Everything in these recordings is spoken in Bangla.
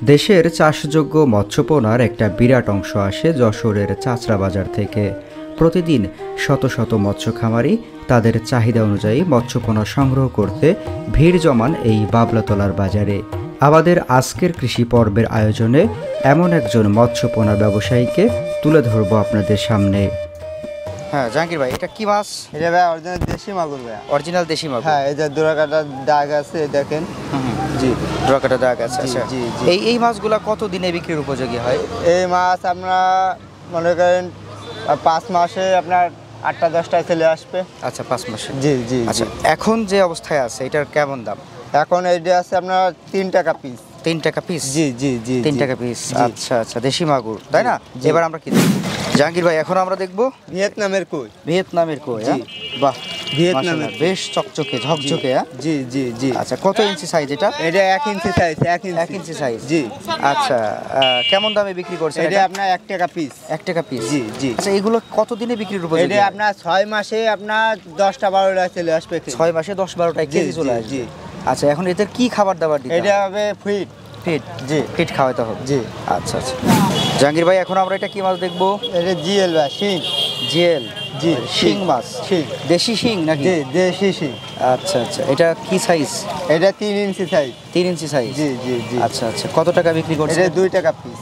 দেশের চাষযোগ্য মৎস্যপোনার একটা বিরাট অংশ আসে যশোরের চাচড়া বাজার থেকে। প্রতিদিন শত শত মৎস্য খামারি তাদের চাহিদা অনুযায়ী মৎস্যপোনা সংগ্রহ করতে ভিড় জমান এই বাবলাতলার বাজারে। আমাদের আজকের কৃষি পর্বের আয়োজনে এমন একজন মৎস্যপোনা ব্যবসায়ীকে তুলে ধরবো আপনাদের সামনে। হ্যাঁ জাহাঙ্গীর ভাই, এটা কি মাছ? এটা ভাই অরিজিনাল দেশি মাগুর ভাই। অরিজিনাল দেশি মাগুর। হ্যাঁ, এই যে দোরাকাটার দাগ আছে দেখেন। জি, ড্রকাটা দাগ আছে। জি, আচ্ছা, জি, জি। এই মাছগুলা কত দিনে বিক্রির উপযোগী হয়? এই মাছ আমরা মনে করেন 5 মাসে আপনার 8টা-10টায় চলে আসবে। আচ্ছা, 5 মাসে। জি জি আচ্ছা, জি। এখন যে অবস্থায় আছে এটার কেমন দাম? এখন এইটা আছে আপনার 3 টাকা পিস। 3 টাকা পিস? জি জি জি। 3 টাকা পিস। জি। আচ্ছা আচ্ছা, দেশি মাগুর তাই না? জি। এবার আমরা কি দেখব? জাহাঙ্গীর ভাই, এখন আমরা দেখব ভিয়েতনামের কই। ভিয়েতনামের কই। জি। বাহ, ভিয়েতনামের মাশাআল্লাহ, বেশ চকচকে ঝকঝকে। হ্যাঁ, জি জি জি। আচ্ছা, কত ইঞ্চি সাইজ এটা? এটা 1 ইঞ্চি সাইজ, 1 1 ইঞ্চি সাইজ। জি। আচ্ছা, কেমন দামে বিক্রি করছেন এটা এটা? আপনার 1 টাকা পিস। 1 টাকা পিস। জি জি। আচ্ছা, এগুলো কত দিনে বিক্রির উপযোগী? এটা আপনার 6 মাসে আপনার 10টা-12টায় চলে আসবে। 6 মাসে 10-12টায় কেজি চলে আসবে। জি। আচ্ছা, এখন এদের কি খাবার দাবার দিতে এটা হবে? হবে ফিট। ফিড। জি। ফিড খাওয়াতে হবে। জি। আচ্ছা আচ্ছা। জাহাঙ্গীর ভাই, এখন আমরা এটা কি মাছ দেখবো? এটা জিএল ভাই, শিং। জিএল। জি, শিং মাছ। শিং। দেশি শিং নাকি? জি, দেশি শিং। আচ্ছা আচ্ছা, এটা কি সাইজ? এটা 3 ইঞ্চি সাইজ। 3 ইঞ্চি সাইজ। জি জি জি। আচ্ছা আচ্ছা, কত টাকা বিক্রি করছে? এটা 2 টাকা পিস।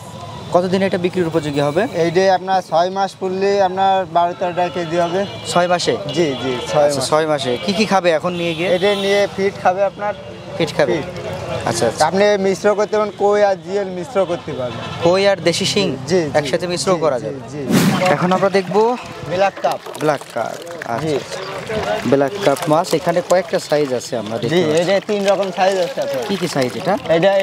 কতদিন এটা বিক্রির উপযোগী হবে? এইটা আপনার 6 মাস পড়লে আপনার 12-13 কেজি হবে। 6 মাসে? জি জি, 6 আচ্ছা, মাস। 6 মাসে কি কি খাবে এখন নিয়ে গিয়ে? এটা নিয়ে ফিট খাবে আপনার। ফিড খাবে। ফিট। আচ্ছা আচ্ছা, আপনি মিশ্র করতে পারেন, কই আর জিএল মিশ্র করতে পারবেন। কই আর দেশি শিং জি, জি, একসাথে মিশ্র জি, করা জি, যাবে। জি। এখন আমরা দেখবো ব্ল্যাক কাপ। Black cup. জি আচ্ছা, ব্ল্যাক কাপ মাছ। এখানে কয়েকটা সাইজ আছে আমরা জি। দেখতে পাচ্ছি। এটা 3 রকম সাইজ আছে আপনার। কি কি সাইজ এটা?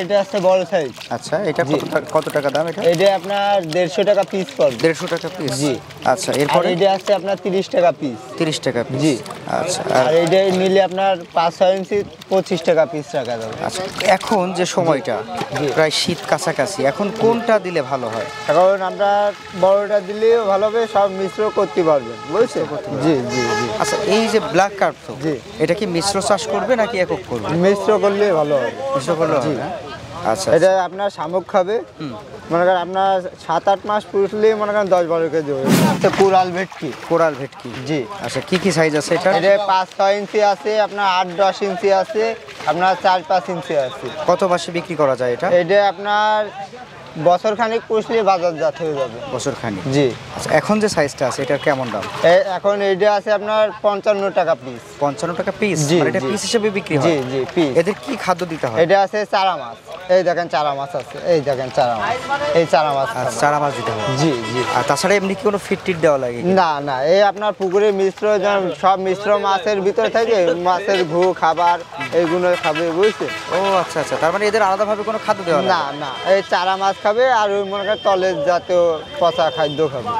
এটা আছে বড় সাইজ। আচ্ছা, এটা জি। কত টাকা দাম এটা? এটা আপনার 150 টাকা পিস পড়বে। 150 টাকা পিস। জি। আচ্ছা, আর এরপরে? এটা আছে আপনার 30 টাকা পিস। 30 টাকা পিস। জি। আচ্ছা, আর এইটা নিলে আপনার 5-6 ইঞ্চি 25 টাকা পিস রাখা যাবে। আচ্ছা, এখন যে সময়টা জি। প্রায় শীত কাছাকাছি, এখন কোনটা দিলে ভালো হয়? এখন আমরা বড়টা দিলেও ভালো হবে, সব মিশ্র করতে পারবেন, বুঝছেন? জি জি জি। আচ্ছা, এই যে ব্ল্যাক কার্প, তো জি। এটা কি মিশ্র চাষ করবে নাকি একক করবে? মিশ্র করলে ভালো হবে। মিশ্র করলে জি। হবে না? আচ্ছা, এটা আপনার শামুক খাবে। মনে করেন আপনার 7-8 মাস পুষলেই মনে করেন 10-12 কেজি হবে। এটা কোরাল ভেটকি। কোরাল ভেটকি। জি। আচ্ছা, কি কি সাইজ আছে এটা? এটা 5-6 ইঞ্চি আছে, আপনার 8-10 ইঞ্চি আছে, আপনার 4-5 ইঞ্চি আছে। কত মাসে বিক্রি করা যায় এটা? এটা আপনার বছর খানিক পুষলে বাজারজাত হয়ে যাবে। বছর খানিক। জি। আচ্ছা, এখন যে সাইজটা আছে এটার কেমন দাম? এখন এইটা আছে আপনার 55 টাকা পিস। 55 টাকা পিস? জি, মানে এটা জি। পিস হিসেবে বিক্রি জি হয়? জি, পিস। এদের কি খাদ্য দিতে হয়? এটা আছে চারা মাছ। এই দেখেন চারা মাছ আছে, এই দেখেন চারা মাছ, এই চারা মাছ আচ্ছা, খাবে। চারা মাছ দিতে হয়। জি জি। আর তাছাড়া এমনি কি কোনো ফিট টিট দেওয়া লাগে কি? না না, এই আপনার পুকুরে মিশ্র সব মিশ্র মাছের ভিতরে থাকে, মাছের ঘু খাবার এইগুলো খাবে, বুঝছে? ও আচ্ছা আচ্ছা, তার মানে এদের আলাদাভাবে কোনো খাদ্য দেওয়া না না, এই চারা মাছ খাবে আর ওই মনে করেন তলের জাতীয় পচা খাদ্য খাবে।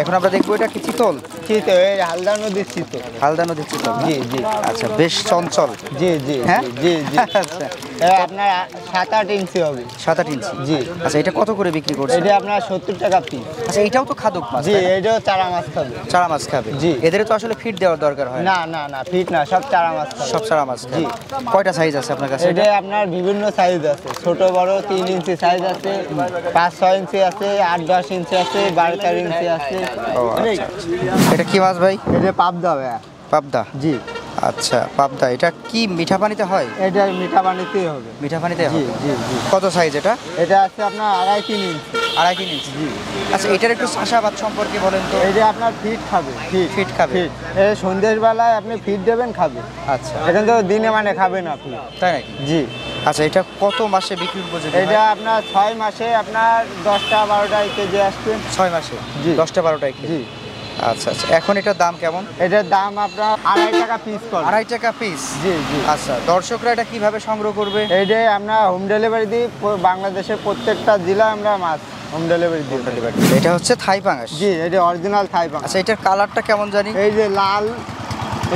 এখন আমরা দেখবো এটা কি চিতল? চিতো, এই হালদা নদীর চিতো। হালদা নদীর চিতল না? জি জি। আচ্ছা, বেশ চঞ্চল। জি জি হ্যাঁ? জি জি। আচ্ছা, আপনার 7-8 ইঞ্চি হবে। 7-8 ইঞ্চি। জি। আচ্ছা, এটা কত করে বিক্রি করছে? এটা আপনার 70 টাকা পিস। আচ্ছা, এটাও তো খাদক মাছ, জি, তাই না? এটাও চারা মাছ খাবে। চারা মাছ খাবে। জি। এদের তো আসলে ফিট দেওয়ার দরকার হয় না। না না না, ফিট না, সব চারা মাছ খাবে। সব চারা মাছ খাবে। জি। কয়টা সাইজ আছে আপনার কাছে? এটা আপনার বিভিন্ন সাইজ আছে, ছোট বড় 3 ইঞ্চি সাইজ আছে, 5-6 ইঞ্চি আছে, 8-10 ইঞ্চি আছে, 12-13 ইঞ্চি আছে। ও আচ্ছা আচ্ছা। এটা কি মাছ ভাই? এটা পাবদা ভাই। পাবদা। জি। আচ্ছা, পাবদা। এটা কি মিঠা পানিতে হয়? এটা মিঠা পানিতেই হবে। মিঠা পানিতে জি হয়। জি জি। কত সাইজ এটা? এটা আছে আপনার 2.5-3 ইঞ্চি। 2.5-3 ইঞ্চি। জি। আচ্ছা, এটার একটু চাষাবাদ সম্পর্কে বলেন তো। এটা আপনার ফিট খাবে। ফিট খাবে? ফিট। এই সন্ধ্যের বেলায় আপনি ফিট দেবেন, খাবে। আচ্ছা, এখন তো দিনে মানে খাবে না আপনি। তাই নাকি? জি। আচ্ছা, এটা কত মাসে বিক্রির উপযোগী এটা হয়? আপনার 6 মাসে আপনার 10টা-12টা কেজি আসবে। 6 মাসে? জি। 10টা-12টা কেজি। জি। আচ্ছা আচ্ছা, এখন এটার দাম কেমন? এটার দাম আপনার 2.5 টাকা পিস পড়বে। 2.5 টাকা পিস? জি জি। আচ্ছা, দর্শকরা এটা কিভাবে সংগ্রহ করবে? এইটাই আমরা হোম ডেলিভারি দিই, বাংলাদেশের প্রত্যেকটা জেলায় আমরা মাছ হোম ডেলিভারি দিই। এটা হচ্ছে থাই পাঙাশ? জি, এটা অরিজিনাল থাই পাঙাশ। আচ্ছা, এটার কালারটা কেমন জানি? এই যে লাল,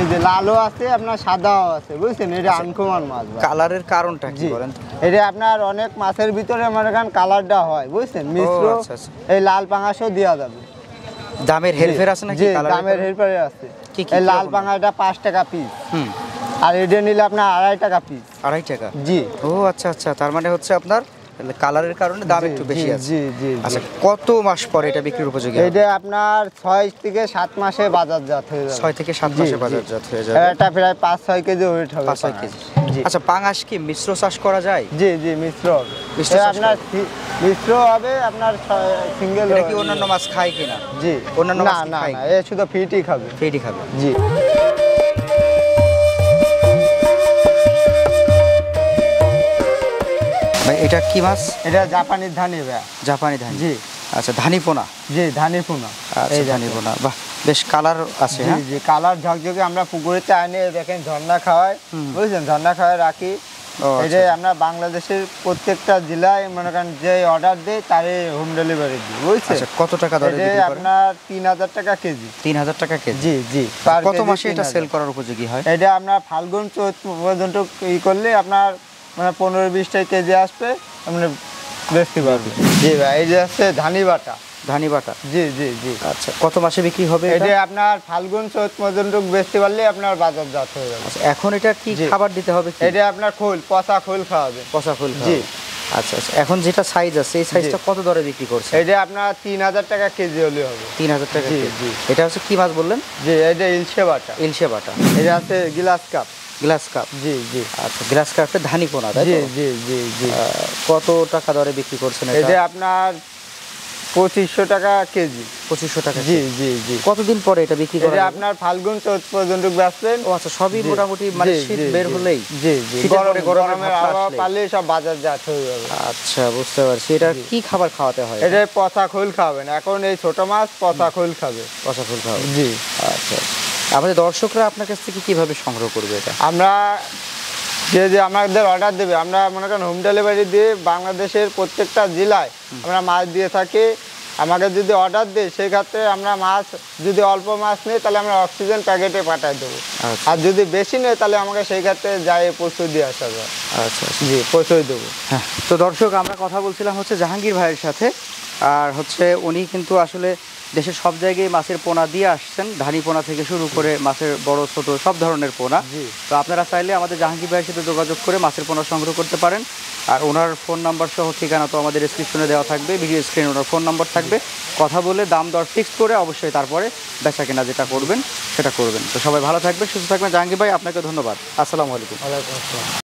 এই যে লালও আছে, আপনার সাদাও আছে, বুঝছেন? এটা আনকমন মাছ ভাই। কালারের কারণটা কি জি, বলেন তো? এটা আপনার অনেক মাছের ভিতরে মনে করেন কালারটা হয়, বুঝছেন? মিশ্র আচ্ছা, আচ্ছা। এই লাল পাঙাশও দেওয়া যাবে। দামের হেরফের আছে নাকি? জি, কালারের দামের হেরফের আছে। কি কি এই লাল রকম? পাঙাশটা 5 টাকা পিস, হুম। আর এটা নিলে আপনার 2.5 টাকা পিস। 2.5 টাকা? জি। ও আচ্ছা আচ্ছা, তার মানে হচ্ছে আপনার তাহলে কালারের কারণে দাম একটু বেশি আছে। জি জি আচ্ছা, কত মাস পরে এটা বিক্রির উপযোগী হবে? এটা আপনার 6 থেকে 7 মাসে বাজারজাত হয়ে যাবে। 6 থেকে 7 জি, মাসে জি। বাজারজাত হয়ে যাবে। এটা প্রায় 5-6 কেজি ওয়েট হবে। 5-6 কেজি। জি আচ্ছা, পাঙাশ কি মিশ্র চাষ করা যায়? জি জি মিশ্র হবে। মিশ্র এটা চাষ আপনার মিশ্র হবে, আপনার সিঙ্গেল। এটা কি অন্যান্য মাছ খায় কিনা? জি অন্যান্য না মাছ কি না খায়? না, এ শুধু ফিটই খাবে। ফেডি খাবে। জি ভাই এটা কি মাছ? এটা জাপানির ধানি ভাই। জাপানি ধান। জি আচ্ছা, ধানি পোনা। জি ধানি পোনা। আচ্ছা, ধানি পোনা। বাহ, বেশ কালার আছে। জি হ্যাঁ, জি কালার ঝকঝকে। আমরা পুকুরে চাইনে দেখেন ঝর্ণা খাওয়াই, বুঝছেন, ঝর্ণা খাওয়াই রাখি। ও, এটা আচ্ছা। আমরা বাংলাদেশের প্রত্যেকটা জেলায় মনে করেন যে অর্ডার দেয় তারে হোম ডেলিভারি দিই, বুঝছেন। আচ্ছা, কত টাকা দরে এটা বিক্রি করেন? আপনার 3000 টাকা কেজি। 3000 টাকা কেজি। জি জি কত মাসে এটা সেল করার উপযোগী হয়? এটা আপনার ফাল্গুন চৈত পর্যন্ত করলে আপনার মানে 15-20টা কেজি আসবে, আপনি বেচতে পারবেন। জি ভাই, এই যে আছে ধানি বাটা। ধানি বাটা। জি জি জি আচ্ছা, কত মাসে বিক্রি হবে এটা এটা? আপনার ফাল্গুন চৈত পর্যন্ত বেচতে পারলে আপনার বাজারজাত হয়ে যাবে। আচ্ছা, এখন এটা কি জি। খাবার দিতে হবে কি? এটা আপনার খোল, পচা খোল খাওয়াবে। পচা ফুল জি। খাওয়াবে। আচ্ছা আচ্ছা, এখন যেটা সাইজ আছে এই সাইজটা কত দরে বিক্রি করছে? এটা আপনার 3000 টাকা কেজি হলে হবে। 3000 টাকা জি, কেজি। জি। এটা হচ্ছে কি মাছ বললেন? জি এটা ইলশে বাটা। ইলশে বাটা। এটা আছে গ্লাস কাপ। Glass cup. জি জি আচ্ছা, গ্লাস কাপে ধানি পোনা, তাই জি তো? জি জি জি কত টাকা দরে বিক্রি করছেন এটা এটা? আপনার 2500 টাকা কেজি। 2500 টাকা জি কেজি। জি জি কতদিন পরে এটা বিক্রি করা এটা যাবে? আপনার ফাল্গুন চৈত পর্যন্ত বেচবেন। ও আচ্ছা, সবই জি, মোটামুটি মানে জি, শীত জি, বের জি। হলেই? জি জি শীতের পরে গরমের গরমের ভাবটা আবহাওয়া আসলেই? পালে সব বাজারজাত হয়ে যাবে। আচ্ছা, বুঝতে পারছি। এটা কি খাবার খাওয়াতে হয়? এটা পচা খোল খাবেন, এখন এই ছোট মাছ পচা খোল খাবে। পচা ফুল খাওয়াবে। জি আচ্ছা, আমাদের দর্শকরা আপনার কাছ থেকে কিভাবে সংগ্রহ করবে এটা? আমরা যে আমাদের অর্ডার দেবে, আমরা মনে করেন হোম ডেলিভারি দিয়ে বাংলাদেশের প্রত্যেকটা জেলায় আমরা মাছ দিয়ে থাকি। আমাকে যদি অর্ডার দেয় সেক্ষেত্রে আমরা মাছ যদি অল্প মাছ নিই তাহলে আমরা অক্সিজেন প্যাকেটে পাঠিয়ে দেবো। আচ্ছা আর যদি বেশি নেই তাহলে আমাকে সেই ক্ষেত্রে যাই প্রচুর দিয়ে আসা যায়। আচ্ছা আচ্ছা। জি প্রচুর দেবো। হ্যাঁ, তো দর্শক আমরা কথা বলছিলাম হচ্ছে জাহাঙ্গীর ভাইয়ের সাথে। আর হচ্ছে উনি কিন্তু আসলে দেশের সব জায়গায় মাছের পোনা দিয়ে আসছেন, ধানি পোনা থেকে শুরু করে মাছের বড় ছোট সব ধরনের পোনা। জি তো আপনারা চাইলে আমাদের জাহাঙ্গীর ভাইয়ের সাথে যোগাযোগ করে মাছের পোনা সংগ্রহ করতে পারেন। আর ওনার ফোন নাম্বার সহ ঠিকানা তো আমাদের ডেসক্রিপশনে দেওয়া থাকবে, ভিডিও স্ক্রিনে ওনার ফোন নাম্বার থাকবে। কথা বলে দাম দর ফিক্সড করে অবশ্যই তারপরে বেচা কেনা যেটা করবেন সেটা করবেন। তো সবাই ভালো থাকবেন, সুস্থ থাকবেন। জাহাঙ্গীর ভাই, আপনাকে ধন্যবাদ। আসসালামু আলাইকুম। ওয়ালাইকুম আসসালাম।